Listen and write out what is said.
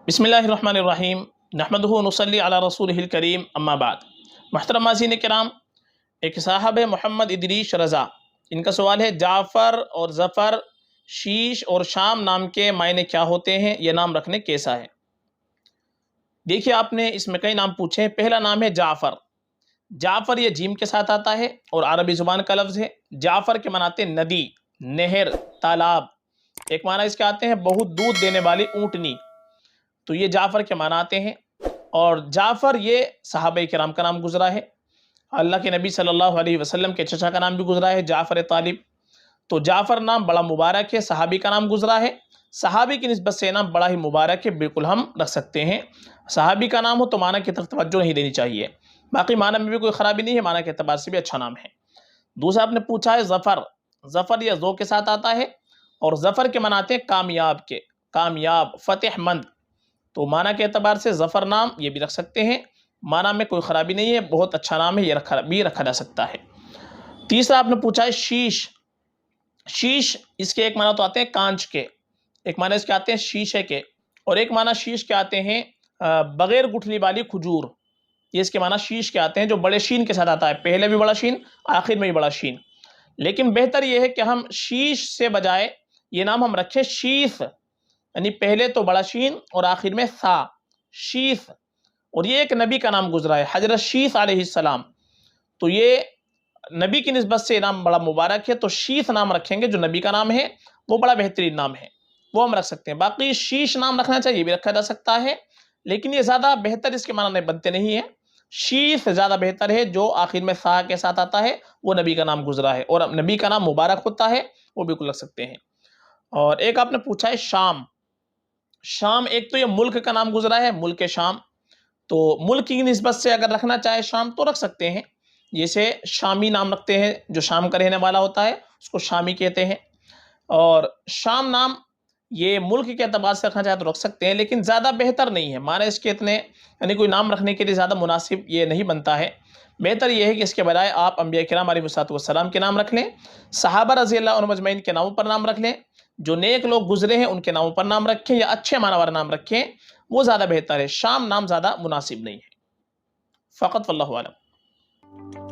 बिस्मिल्लाहिर्रहमानिर्रहीम नहमदुहु नुसल्ली अला रसूलिहिल करीम अम्मा बाद। मुहतरम नाज़रीन किराम, एक साहब है मोहम्मद इदरीस रज़ा, इनका सवाल है जाफ़र और ज़फ़र, शीश और शाम नाम के मायने क्या होते हैं, ये नाम रखने कैसा है। देखिए, आपने इसमें कई नाम पूछे हैं। पहला नाम है जाफ़र। जाफ़र ये जीम के साथ आता है और अरबी ज़ुबान का लफ्ज़ है। जाफ़र के मानाते हैं नदी, नहर, तालाब। एक माना इसके आते हैं बहुत दूध देने वाली ऊँटनी, तो ये जाफ़र के माना आते हैं। और जाफ़र ये सहाबा किराम का नाम गुजरा है। अल्लाह के नबी सल्लल्लाहु अलैहि वसल्लम के चचा का नाम भी गुजरा है, जाफ़र तालिब। तो जाफ़र नाम बड़ा मुबारक है, सहाबी का नाम गुजरा है। सहाबी की निस्बत से नाम बड़ा ही मुबारक है, बिल्कुल हम रख सकते हैं। सहाबी का नाम हो तो माना की तरफ तवज्जो नहीं देनी चाहिए, बाकी माना में भी कोई ख़राबी नहीं है, माना के एतबार से भी अच्छा नाम है। दूसरा आपने पूछा है ज़फ़र। ज़फ़र या ज़ो के साथ आता है और ज़फ़र के मानाते हैं कामयाब के, कामयाब, फ़तेहमंद। तो माना के एतबार से ज़फ़र नाम ये भी रख सकते हैं, माना में कोई ख़राबी नहीं है, बहुत अच्छा नाम है, ये रखा जा सकता है। तीसरा आपने पूछा है शीश। शीश इसके एक माना तो आते हैं कांच के, एक माना इसके आते हैं शीशे के, और एक माना शीश के आते हैं बगैर गुठली वाली खजूर। ये इसके माना शीश के आते हैं, जो बड़े शीन के साथ आता है, पहले भी बड़ा शीन, आखिर में भी बड़ा शीन। लेकिन बेहतर यह है कि हम शीश से बजाय ये नाम हम रखें शीश, यानी पहले तो बड़ा शीन और आखिर में सा, शीश। और ये एक नबी का नाम गुजरा है, हजरत शीश अलैहिस्सलाम। तो ये नबी की निस्बत से नाम बड़ा मुबारक है, तो शीश नाम रखेंगे, जो नबी का नाम है वो बड़ा बेहतरीन नाम है, वो हम रख सकते हैं। बाकी शीश नाम रखना चाहिए भी रखा जा सकता है, लेकिन ये ज़्यादा बेहतर इसके माना नहीं बनते नहीं है। शीश ज़्यादा बेहतर है, जो आखिर में सा के साथ आता है, वो नबी का नाम गुजरा है और नबी का नाम मुबारक होता है, वो बिल्कुल रख सकते हैं। और एक आपने पूछा है शाम। शाम एक तो ये मुल्क का नाम गुजरा है, मुल्क शाम। तो मुल्क की निस्बत से अगर रखना चाहे शाम तो रख सकते हैं, जैसे शामी नाम रखते हैं, जो शाम का रहने वाला होता है उसको शामी कहते हैं। और शाम नाम ये मुल्क के एतबार से रखना चाहे तो रख सकते हैं, लेकिन ज़्यादा बेहतर नहीं है, माने इसके इतने यानी कोई नाम रखने के लिए ज़्यादा मुनासिब ये नहीं बनता है। बेहतर ये है कि इसके बजाय आप अंबिया किराम अलैहिस्सलाम के नाम रख लें, सहाबा रज़ी अल्लाह अन्हुम अजमईन के नामों पर नाम रख लें, जो नेक लोग गुजरे हैं उनके नामों पर नाम रखें, या अच्छे माना वाला नाम रखें, वो ज़्यादा बेहतर है। शाम नाम ज़्यादा मुनासिब नहीं है। फ़क़त वल्लाहु आलम।